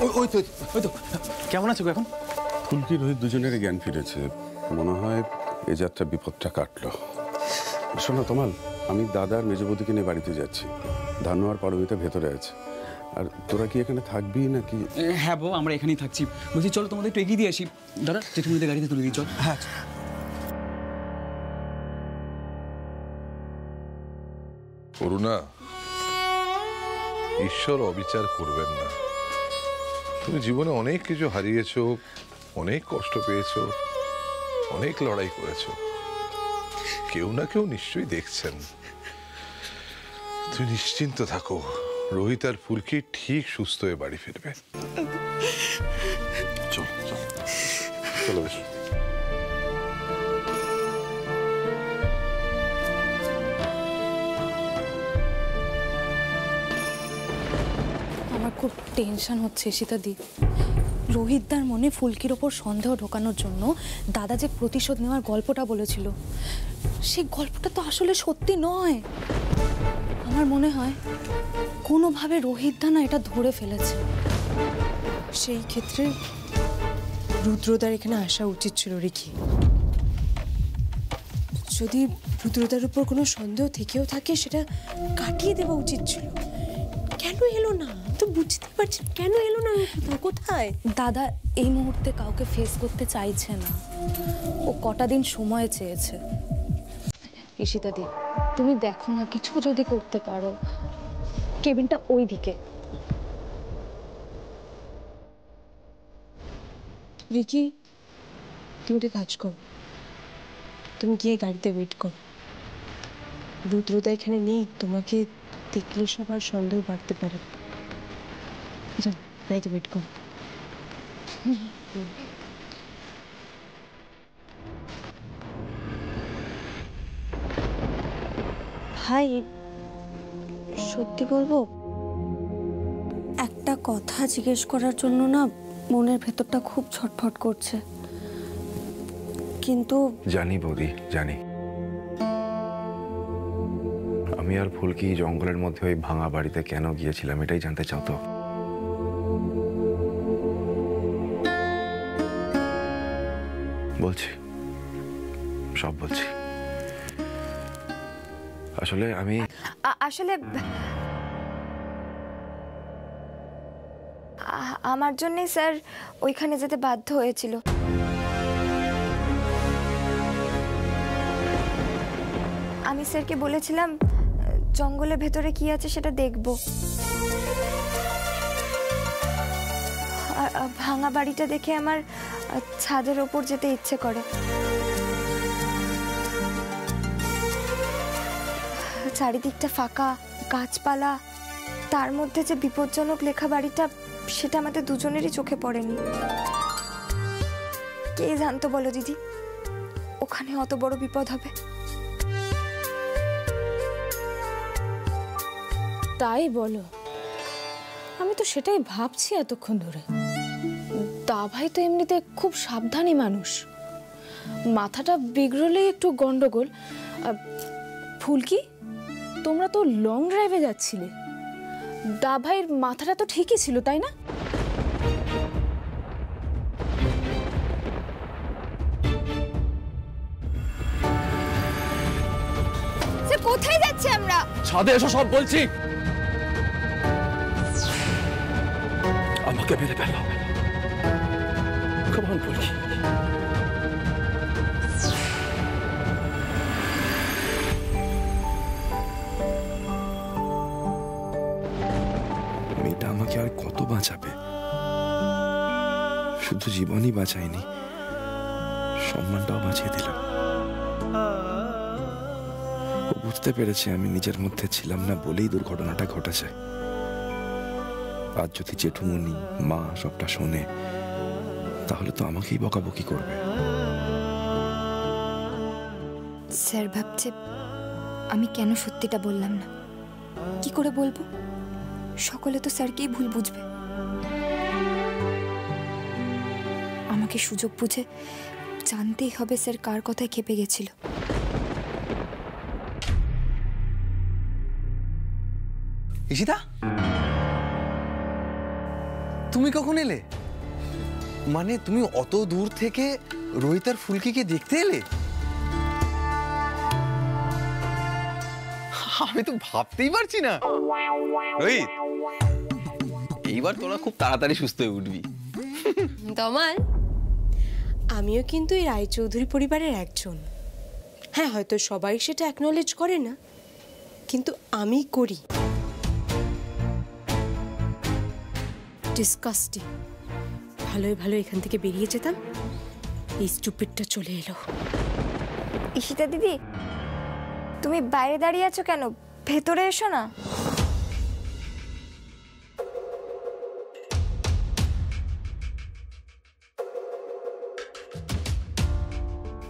ওই তো ওই তো। কেমন আছো এখন? ফুলকি রোহিত দুজনেরই জ্ঞান ফিরেছে, মনে হয় এ যাত্রা বিপদটা কাটলো। শোনো তমাল, আমি দাদার মেজবৌদিকে নিয়ে বাড়িতে যাচ্ছি। ধানু আর পারমিতা ভেতরে আছে। আর তোরা কি এখানে থাকবি নাকি? হ্যাঁ বউ, আমরা এখানেই থাকছি। বলছি চলো তোমাদের একটু এগিয়ে দিয়ে আসি। দাদা জেঠুমনিদের গাড়িতে তুলে দিই, চল। হ্যাঁ করুণা, ঈশ্বর অবিচার করবেন না। তুমি জীবনে অনেক কিছু হারিয়েছো, অনেক কষ্ট পেয়েছো, অনেক লড়াই করেছো। কেউ না কেউ নিশ্চয়ই দেখছেন। তুমি নিশ্চিন্ত থাকো, রোহিত আর ফুলকি ঠিক সুস্থ হয়ে বাড়ি ফিরবে। চলো চলো চলো বেশ। আমার খুব টেনশন হচ্ছে সীতাদি। রোহিতদার মনে ফুলকির ওপর সন্দেহ ঢোকানোর জন্য দাদা যে প্রতিশোধ নেওয়ার গল্পটা বলেছিল, সেই গল্পটা তো আসলে সত্যি নয়। আমার মনে হয় কোনোভাবে রোহিতদা না এটা ধরে ফেলেছে। সেই ক্ষেত্রে রুদ্রদার এখানে আসা উচিত ছিল রিকি। যদি রুদ্রদার উপর কোনো সন্দেহ থেকেও থাকে সেটা কাটিয়ে দেওয়া উচিত ছিল। কেন এলো না তো বুঝতে পারছি, কেন এলো না? কোথায়? দাদা এই মুহূর্তে কাউকে ফেস করতে চাইছে না, ও কটা দিন সময় চেয়েছে। ঈশিতাদি তুমি দেখো না, কিছু যদি করতে পারো। কেবিনটা ওই দিকে। রিকি, তুমি একটা কাজ করো, তুমি গিয়ে গাড়িতে ওয়েট করো। রুদ্রদা এখানে নেই, তোমাকে দেখলে সবার সন্দেহ বাড়তে পারে। গাড়িতে ওয়েট করো। ভাই, সত্যি বলবো, একটা কথা জিজ্ঞেস করার জন্য না মনের ভেতরটা খুব ছটফট করছে, কিন্তু জানি বৌদি, জানি। আমি আর ফুলকি জঙ্গলের মধ্যে ওই ভাঙা বাড়িতে কেন গিয়েছিলাম এটাই জানতে চাও তো? বলছি, সব বলছি। আসলে আমার জন্যে স্যার ওইখানে যেতে বাধ্য হয়েছিল। আমি স্যারকে বলেছিলাম জঙ্গলের ভেতরে কি আছে সেটা দেখব। ভাঙা বাড়িটা দেখে আমার ছাদের ওপর যেতে ইচ্ছে করে। চারিদিকটা ফাঁকা, গাছপালা, তার মধ্যে যে বিপজ্জনক লেখা বাড়িটা, সেটা আমাদের দুজনেরই চোখে পড়েনি। কে জানতো বলো দিদি, ওখানে অত বড় বিপদ হবে। তাই বলো? আমি তো সেটাই ভাবছি এতক্ষণ ধরে। দাভাই তো এমনিতে খুব সাবধানী মানুষ, মাথাটা বিগড়লেই একটু গন্ডগোল। ফুলকি, তোমরা তো লং ড্রাইভে যাচ্ছিলে, দাভাইয়ের মাথাটা তো ঠিকই ছিল, তাই না? কোথায় যাচ্ছি আমরা? ছাদে এসো, সব বলছি। আমাকে মেরে ফেলো। কেমন বলছি? মেয়েটা আমাকে আর কত বাঁচাবে? শুধু জীবনই বাঁচায়নি, সম্মানটাও বাঁচিয়ে দিল। ও বুঝতে পেরেছে আমি নিজের মধ্যে ছিলাম না বলেই দুর্ঘটনাটা ঘটেছে। আজ যদি জেঠুমনি, মা সবটা শোনে, তাহলে তো আমাকেই বকাবকি করবে। স্যার ভাবছে আমি কেন সত্যিটা বললাম না। কি করে বলবো? সকলে তো স্যারকেই ভুল বুঝবে। আমাকে সুযোগ বুঝে জানতেই হবে স্যার কার কথায় খেপে গেছিল। ঈশিতা, তুমি কখন এলে? মানে তুমি অত দূর থেকে রোহিত আর ফুলকিকে দেখতে এলে? আমি তো ভাবতেই পারছি না। রোহিত, এইবার তোরা খুব তাড়াতাড়ি সুস্থ হয়ে উঠবি। তমাল, আমিও কিন্তু এই রায়চৌধুরী পরিবারের একজন। হ্যাঁ, হয়তো সবাই সেটা অ্যাকনলেজ করে না, কিন্তু আমি করি। ডিসকাস্টিং। ভালোই ভালো এখান থেকে বেরিয়ে যেতাম, এই স্টুপিডটা চলে এলো। ঈশিতা দিদি, তুমি বাইরে দাঁড়িয়ে আছো কেন? ভেতরে এসো না।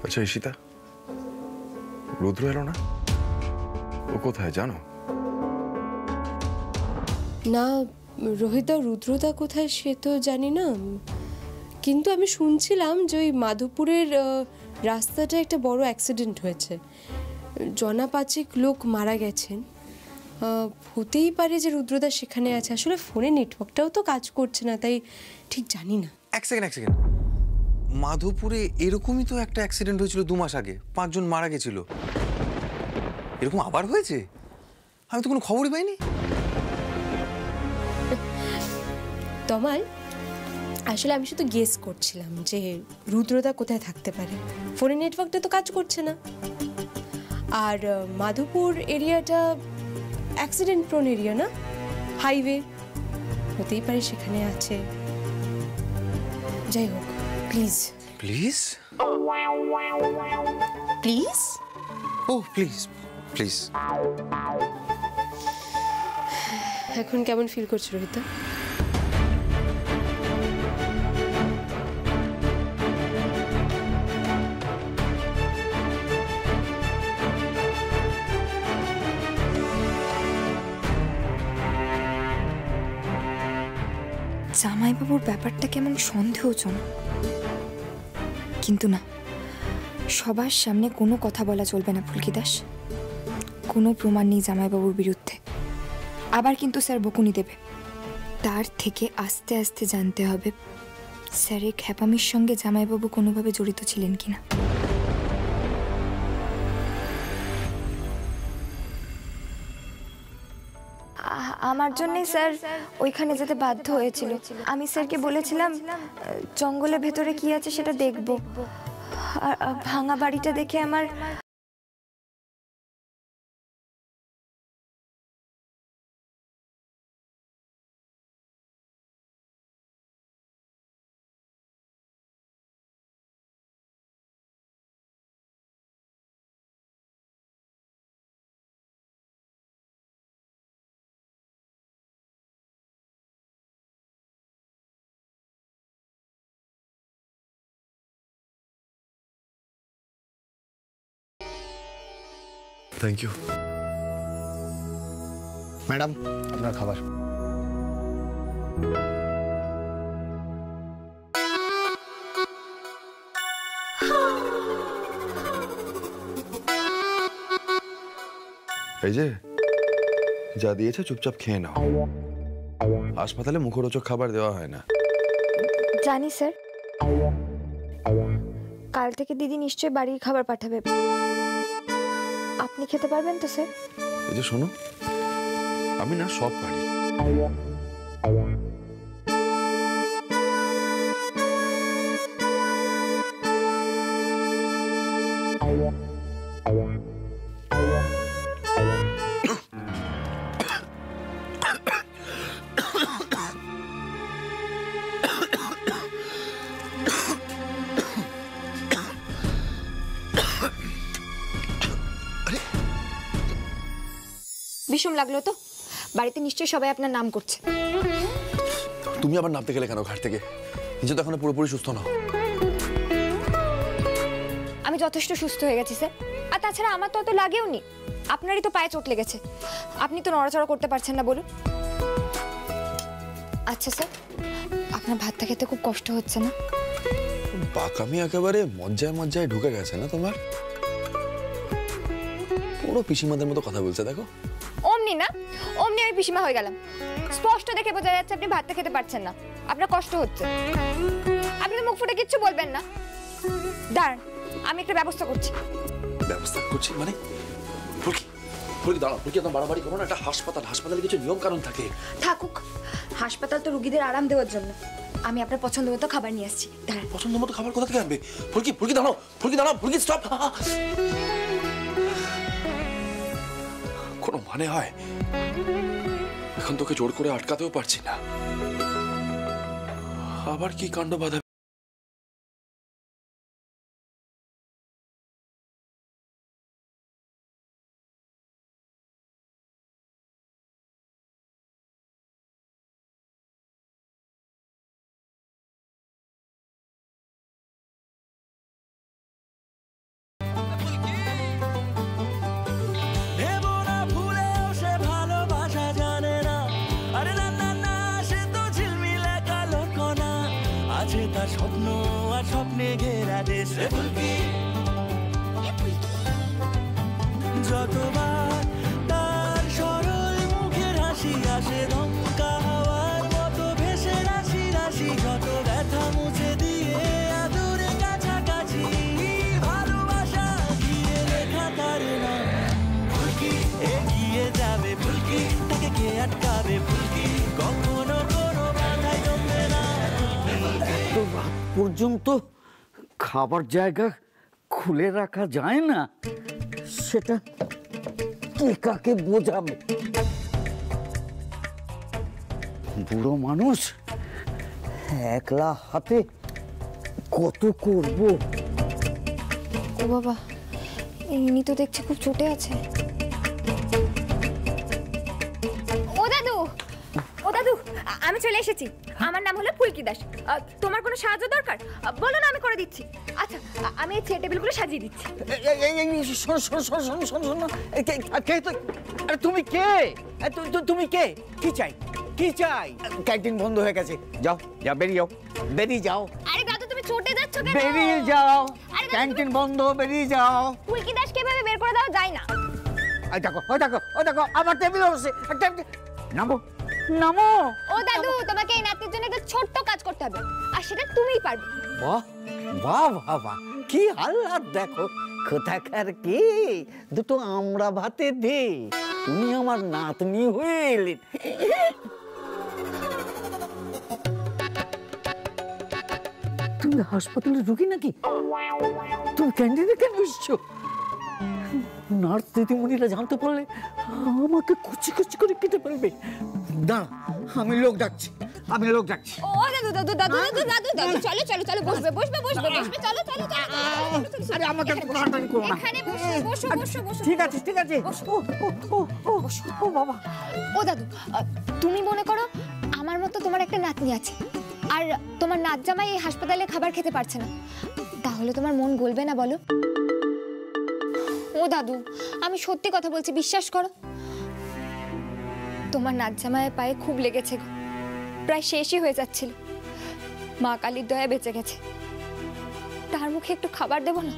আচ্ছা ঈশিতা, রুদ্র এলো না? ও কোথায় জানো? না, রোহিতা রুদ্রদা কোথায় সে তো জানি না, কিন্তু আমি শুনছিলাম যে ওই মাধবপুরের রাস্তাটা একটা বড় অ্যাক্সিডেন্ট হয়েছে, জনা 5 লোক মারা গেছেন। হতেই পারে যে রুদ্রদা সেখানে আছে। আসলে ফোনে নেটওয়ার্কটাও তো কাজ করছে না, তাই ঠিক জানি না। এক সেকেন্ড, মাধবপুরে এরকমই তো একটা অ্যাক্সিডেন্ট হয়েছিল 2 মাস আগে, 5 জন মারা গেছিল। এরকম আবার হয়েছে? আমি তো কোনো খবরই পাইনি। তমাল, আসলে আমি শুধু গেস করছিলাম যে রুদ্রদা কোথায় থাকতে পারে। ফোনের নেটওয়ার্কটা তো কাজ করছে না, আর মাধবপুর এরিয়াটা অ্যাক্সিডেন্ট প্রোন এরিয়া না, হাইওয়ে, হতেই পারে সেখানে আছে। যাই হোক, প্লিজ প্লিজ প্লিজ ও প্লিজ প্লিজ। এখন কেমন ফিল করছো রোহিতা? জামাইবাবুর ব্যাপারটা কেমন সন্দেহজনক, কিন্তু না, সবার সামনে কোনো কথা বলা চলবে না ফুলকি দাস। কোনো প্রমাণ নেই জামাইবাবুর বিরুদ্ধে, আবার কিন্তু স্যার বকুনি দেবে। তার থেকে আস্তে আস্তে জানতে হবে স্যারের খ্যাপামির সঙ্গে জামাইবাবু কোনোভাবে জড়িত ছিলেন কিনা। আমার জন্যই স্যার ওইখানে যেতে বাধ্য হয়েছিল। আমি স্যারকে বলেছিলাম জঙ্গলের ভেতরে কি আছে সেটা দেখব। ভাঙা বাড়িটা দেখে আমার থ্যাংক ইউ ম্যাডাম, আপনার খাবার। এই যে যা দিয়েছে চুপচাপ খেয়ে নাও। হাসপাতালে মুখরোচক খাবার দেওয়া হয় না। জানি স্যার, কাল থেকে দিদি নিশ্চয়ই বাড়ির খাবার পাঠাবে। আপনি খেতে পারবেন তো স্যার? এই যে শোনো, আমি না সব পারি। বিষম লাগলো তো? বাড়িতে নিশ্চয়ই সবাই আপনার নাম করছে। তুমি আবার নামতে গেলে কেন ঘাট থেকে? নিজে তো এখনো পুরোপুরি সুস্থ না। আমি যথেষ্ট সুস্থ হয়ে গেছি স্যার। আর তাছাড়া আমার তো অত লাগেও নি। আপনারই তো পায়ে চোট লেগেছে, আপনি তো নড়াচড়া করতে পারছেন না বলুন। আচ্ছা স্যার, আপনার ভাতটা খেতে খুব কষ্ট হচ্ছে না? পাকামি একেবারে মজ্জায় মজ্জায় ঢুকে গেছে না তোমার? পুরো পিসিমাদের মতো কথা বলছে দেখো। অমনি না, অমনি আমি পিসিমা হয়ে গেলাম। স্পষ্ট দেখে বোঝা যাচ্ছে আপনি ভাতটা খেতে পারছেন না, আপনার কষ্ট হচ্ছে। আপনি তো মুখ ফুটে কিচ্ছু বলবেন না। দাঁড়ান, আমি একটা ব্যবস্থা করছি। ব্যবস্থা করছি মানে? ফুলকি দাঁড়াও, ফুলকি একদম বাড়াবাড়ি করো না। একটা হাসপাতালে কিছু নিয়ম কানুন থাকে। থাকুক, হাসপাতাল তো রুগীদের আরাম দেওয়ার জন্য। আমি আপনার পছন্দ মতো খাবার নিয়ে আসছি। দাঁড়ান। পছন্দ মতো খাবার কোথা থেকে আনবে? ফুলকি দাঁড়াও, ফুলকি স্টপ। কোনো মানে হয়? এখন তোকে জোর করে আটকাতেও পারছি না, আবার কি কাণ্ড বাঁধা। স্বপ্ন আর স্বপ্নে ঘেরা দেশে ফুলকি, যতবার তার সরল মুখের হাসি আসে দমকা হাওয়ার মতো ভেসে রাশি রাশি, যত ব্যথা মুছে দিয়ে আদুরে কাছাকাছি ভালোবাসা দিয়ে লেখা তার নাম ফুলকি। এগিয়ে যাবে ফুলকি, তাকে কে আটকাবে ফুলকি, কখনো কোনো বাধায় জমবে না। তো রাত পর্যন্ত খাবার জায়গা খুলে রাখা যায় না, সেটা কে কাকে বোঝাবে? বুড়ো মানুষ, একলা হাতে কত করব। ও বাবা, ইনি তো দেখছি খুব চোটে আছে। ও দাদু, আমি চলে এসেছি। আমার নাম হলো ফুলকি দাস। তোমার কোনো সাহায্য দরকার বলো না, আমি করে দিচ্ছি। আচ্ছা, আমি এই চেয়ার টেবিলগুলো সাজিয়ে দিচ্ছি। তুমি কে? তুমি কে? কি চাই? কি চাই? ক্যান্টিন বন্ধ হয়ে গেছে, যাও বেরিয়ে যাও, বেরিয়ে যাও। আরে দাদু, তুমি চোটে যাচ্ছ কেন? বেরিয়ে যাও, ক্যান্টিন বন্ধ, বেরিয়ে যাও। ফুলকি দাসকে এভাবে বের করে দেওয়া যায় না। দেখো আমার টেবিলে বসে। নামো নামো। ও দাদু, তোমাকে এই নাতির জন্য একটা ছোট্ট কাজ করতে হবে, আর সেটা তুমিই পারবে। বাহ বাহ বাবা, কি হাল্লাত দেখো। কোথাকার কি দুটো আমরা ভাতে দে, তুমি আমার নাতনি হয়ে এলেন। তুমি হাসপাতালে রুগী নাকি? তুমি ক্যান্টিনে কেন এসছো? নার্স দিদিমণিরা জানতে পারলে আমাকে কুচি কুচি করে কেটে ফেলবে। দাঁড়া, আমি লোক ডাকছি। ও দাদু দাদু দাদু দাদু দাদু দাদু, চলো চলো চলো, বসবে চলো চলো। আরে আমাকে টানাটানি করো না। এখানে বসো। ঠিক আছে ও বাবা। ও দাদু, তুমি মনে করো আমার মতো তোমার একটা নাতনি আছে, আর তোমার নাত জামাই এই হাসপাতালে খাবার খেতে পারছে না, তাহলে তোমার মন গলবে না বলো? ও দাদু, আমি সত্যি কথা বলছি, বিশ্বাস করো। তোমার নাত জামাইয়ের পায়ে খুব লেগেছে গো, প্রায় শেষই হয়ে যাচ্ছিল। মা কালীর দয়া বেঁচে গেছে, তার মুখে একটু খাবার দেব না?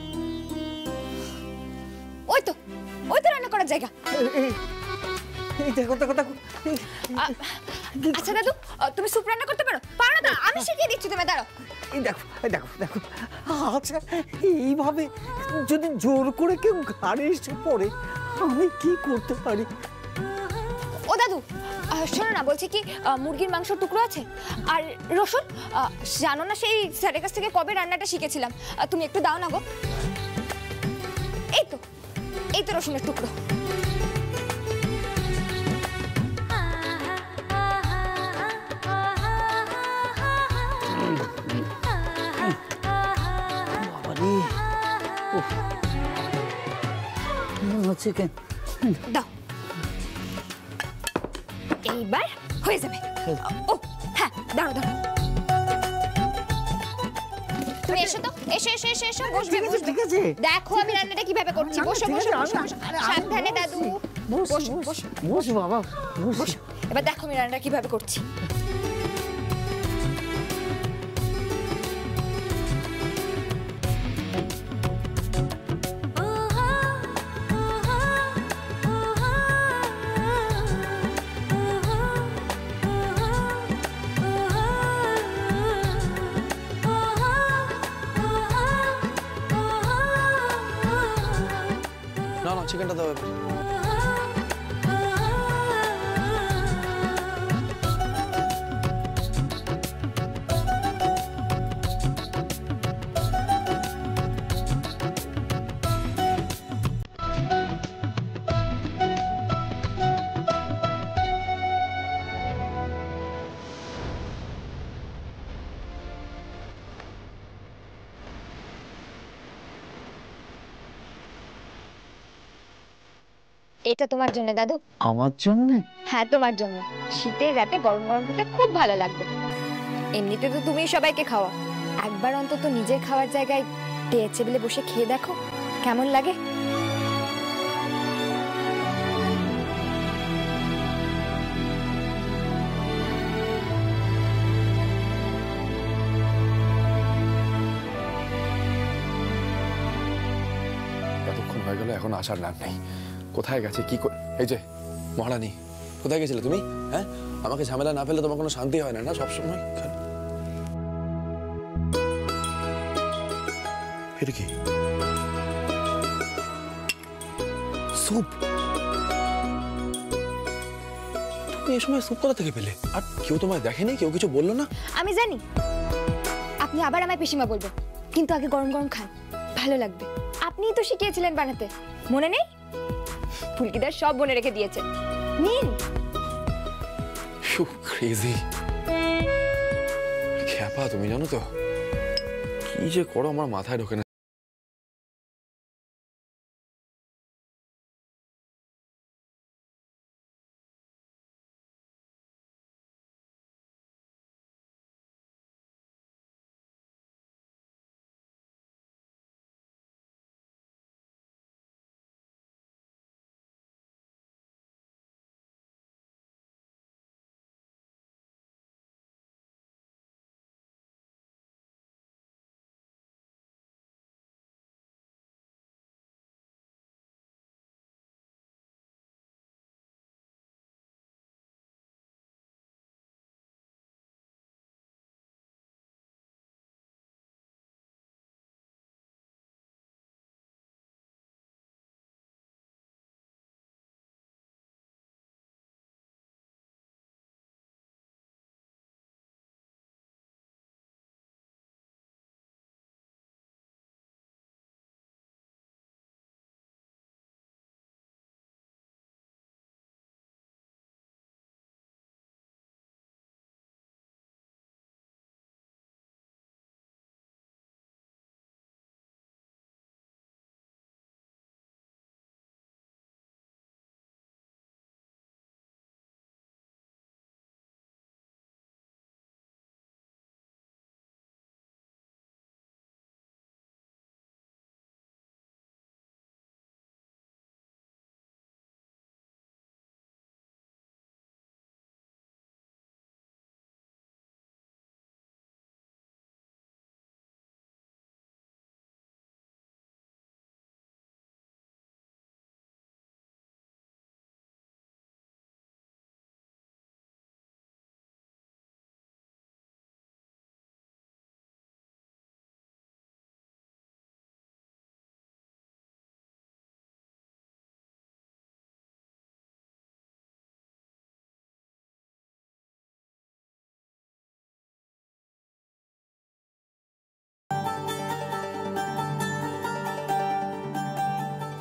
ওই তো রান্না করার জায়গা। আচ্ছা দাদু, তুমি স্যুপ রান্না করতে পারো না? আমি শিখিয়ে দিচ্ছি, তুমি দাঁড়াও। দেখো আচ্ছা, এইভাবে যদি জোর করে কেউ ঘাড়ে এসে পড়ে আমি কি করতে পারি? ও দাদু, শোনো না, বলছি কি, মুরগির মাংস টুকরো আছে আর রসুন, জানো না সেই স্যারের কাছ থেকে কবে রান্নাটা শিখেছিলাম, তুমি একটু দাও না গো। এই তো রসুনের টুকরো। দাও, এইবার হয়ে যাবে। ও হ্যাঁ, দাঁড়াও। তুমি এসো তো, এসো, বসবে। দেখো আমি রান্নাটা কিভাবে করছি। বসো। সাবধানে দাদু, বসো বাবা, বসো। এবার দেখো আমি রান্নাটা কিভাবে করছি। চিকেনটা দাও এবার। এটা তোমার জন্য দাদু। আমার জন্য? হ্যাঁ তোমার জন্য। শীতের রাতে গরম গরম খেতে খুব ভালো লাগবে। এমনিতে তো তুমি সবাইকে খাওয়া, একবার অন্তত নিজের খাওয়ার জায়গায় টেবিলে বসে খেয়ে দেখো কেমন লাগে। এতক্ষণ হয়ে গেল, এখন আসার নাম নেই। কোথায় গেছে কি? এই যে মহারানী, কোথায় গেছিলে তুমি? হ্যাঁ, আমাকে ঝামেলা না ফেলে তোমার কোনো শান্তি হয় না, না সবসময়? এটা কি? স্যুপ? তুমি এই সময় স্যুপ কোথা থেকে পেলে? আর কেউ তোমায় দেখেনি? কেউ কিছু বললো না? আমি জানি আপনি আবার আমায় পিসিমা বলবেন, কিন্তু আগে গরম গরম খান, ভালো লাগবে। আপনিই তো শিখিয়েছিলেন বানাতে, মনে নেই? ফুলকিদার সব বনে রেখে দিয়েছে, নিন। ক্রেজি খ্যাপা, তুমি জানো তো কি যে করো আমার মাথায় ঢোকে না।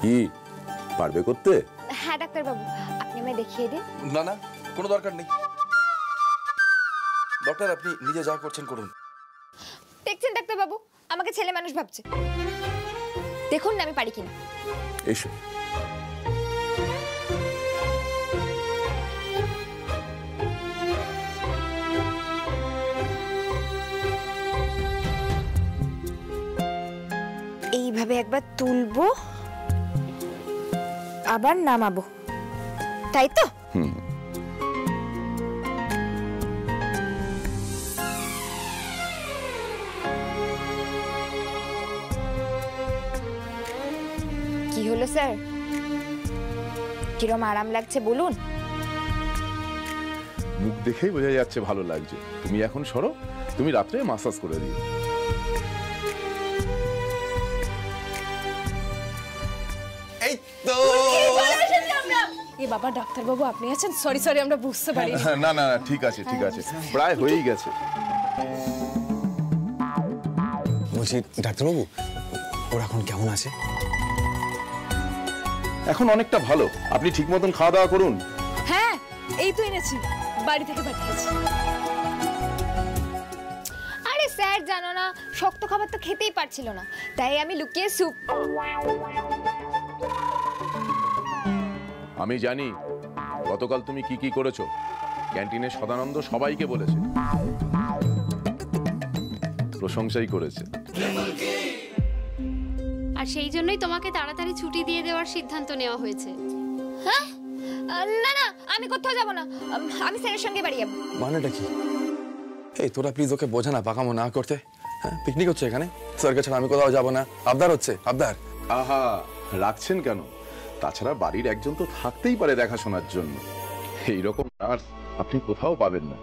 কি পারবে করতে? হ্যাঁ ডাক্তার বাবু, আপনি আমায় দেখিয়ে দিন। না না, কোনো দরকার নেই ডক্টর, আপনি নিজে যা করছেন করুন। দেখছেন ডাক্তার বাবু, আমাকে ছেলে মানুষ ভাবছে। দেখুন না আমি পারি কিনা। এসো। এইভাবে একবার তুলবো, আবার নামাবো, তাই তো? কি হলো স্যার, কিরম আরাম লাগছে বলুন? মুখ দেখেই বোঝা যাচ্ছে ভালো লাগছে। তুমি এখন সরো, তুমি রাত্রে মাসাজ করে দিও। এই তো বাবা ডাক্তারবাবু আপনি আছেন? সরি সরি আমরা বুঝতে পারি। না না ঠিক আছে ঠিক আছে, প্রায় হয়েই গেছে। বলছি ডাক্তারবাবু, ওরা এখন কেমন আছে? এখন অনেকটা ভালো। আপনি ঠিক মতন খাওয়া দাওয়া করুন। হ্যাঁ এই তো এনেছি, বাড়ি থেকে পাঠিয়েছি। আরে স্যার জানো না, শক্ত খাবার তো খেতেই পারছিল না, তাই আমি লুকিয়ে স্যুপ। আমি জানি গতকাল তুমি কি কি করেছো। ক্যান্টিনে সদানন্দ সবাইকে বলেছে, প্রশংসাই করেছে। আর সেই জন্যই তোমাকে তাড়াতাড়ি ছুটি দিয়ে দেওয়ার সিদ্ধান্ত নেওয়া হয়েছে। হ্যাঁ না না, আমি কোথাও যাব না, আমি স্যারের সঙ্গে বাড়ি যাবো। মানেটা কি? এই তোরা প্লিজ ওকে বোঝা না, পাকামো না করতে। হ্যাঁ পিকনিক হচ্ছে এখানে, স্যারকে ছাড়া আমি কোথাও যাবো না। আবদার হচ্ছে, আবদার। আহা, রাখছেন কেন? তাছাড়া বাড়ির একজন তো থাকতেই পারে দেখাশোনার জন্য। এইরকম নার্স আপনি কোথাও পাবেন না।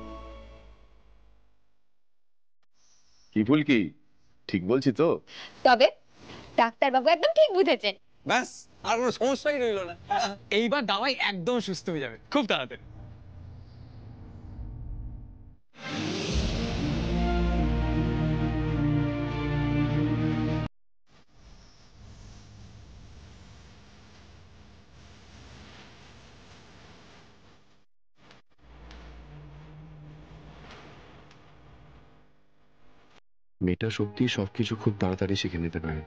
কি ভুল কি ঠিক বলছি তো? তবে ডাক্তারবাবু একদম ঠিক বুঝেছেন। ব্যাস, আর কোনো সমস্যাই রইল না। এইবার দাওয়াই একদম সুস্থ হয়ে যাবে খুব তাড়াতাড়ি। মেয়েটা সত্যি সবকিছু খুব তাড়াতাড়ি শিখে নিতে পারে।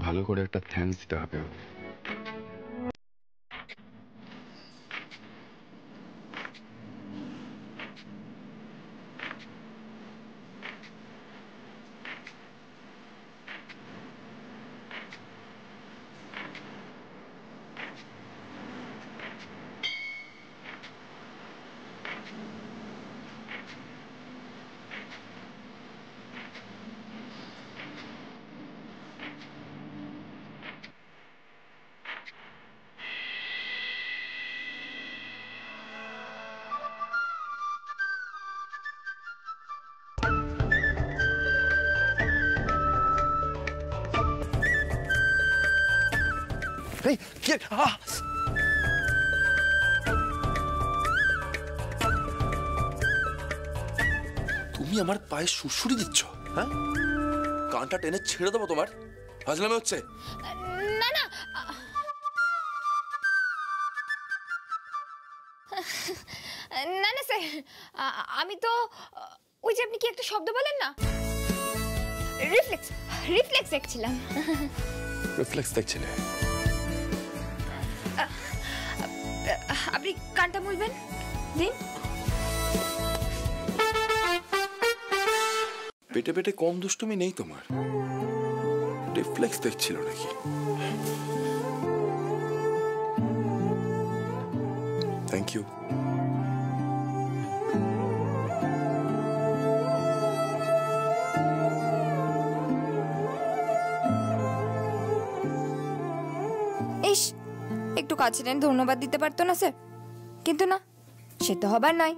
ভালো করে একটা থ্যাঙ্কস দিতে হবে ওকে। তুমি আমার পায়ে সুড়সুড়ি দিচ্ছ? হ্যাঁ, কানটা টেনে ছেড়ে দেবো তোমার? ফাজলামি হচ্ছে? না না না না স্যার, আমি তো ওই যে আপনি কি একটা শব্দ বলেন না, রিফ্লেক্স রিফ্লেক্স দেখছিলাম। রিফ্লেক্স দেখছিলে? আপনি কানটা মুলবেন দিন। পেটে পেটে কম দুষ্টুমি নেই তোমার। রিফ্লেক্স দেখছিল নাকি? Thank you. ইস, একটু কাছে টেনে ধন্যবাদ দিতে পারতো না স্যার, কিন্তু না, সে তো হবার নয়।